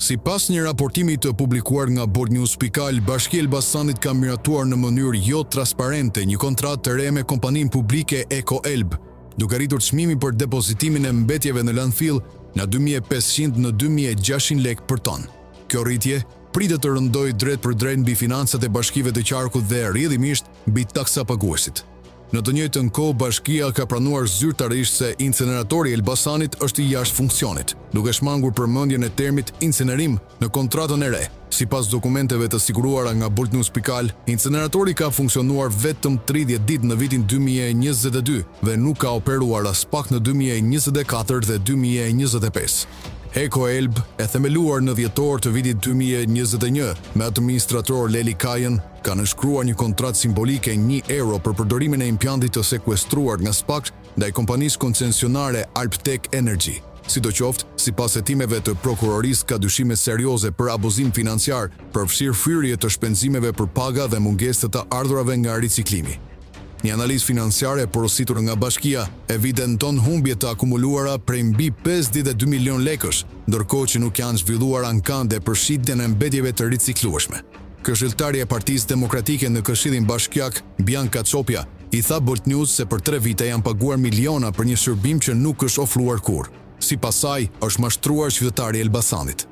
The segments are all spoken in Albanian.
Sipas një raportimi të publikuar nga Boldnews.al, Bashkia e Elbasanit ka miratuar në mënyrë jo transparente një kontratë të re me kompaninë publike Ecoelb, duke rritur çmimin për depozitimin e mbetjeve në landfill nga 2500 në 2600 lekë për ton. Kjo rritje pritet të rëndojë drejt për drejt mbi financat e bashkive të qarkut dhe rrjedhimisht mbi taksa paguesit. Në të njëjtën kohë, bashkia ka pranuar zyrtarisht se incineratori i Elbasanit është i jashtë funksionit, duke shmangur përmendjen e termit incinerim në kontratën e re. Sipas dokumenteve të siguruara nga Boldnews.al, incineratori ka funksionuar vetëm 30 ditë në vitin 2022 dhe nuk ka operuar as pak në 2024 dhe 2025. Ecoelb, e themeluar në dhjetor të vitit 2021 me administrator Leli Kajën, ka nënshkruar një kontratë simbolike €1 për përdorimin e impjantit të sekuestruar nga SPAK ndaj kompanisë koncesionare Alptec Energy. Sidoqoftë, sipas hetimeve të prokurorisë, ka dyshime serioze për abuzim financiar, përfshirë fyrje të shpenzimeve për paga dhe mungesë të ardhurave nga riciklimi. Një analizë financiare porositur nga bashkia evidenton humbje të akumuluara prej mbi 52 milion lekësh, ndërkohë që nuk janë zhvilluar ankande për shitjen e mbetjeve të riciklueshme. Këshilltari e Partisë Demokratike në Këshillin Bashkiak, Bianca Çopja, i tha Boldnews se për 3 vite janë paguar miliona për një shërbim që nuk është ofruar kurrë. Sipas saj, është mashtruar qytetari i Elbasanit.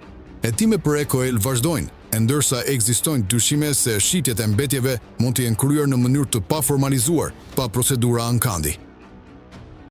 Hetime për Ecoelb vazhdojnë, ndërsa ekzistojnë dyshime se shitjet e mbetjeve mund të jenë kryer në mënyrë të paformalizuar, pa procedura ankandi.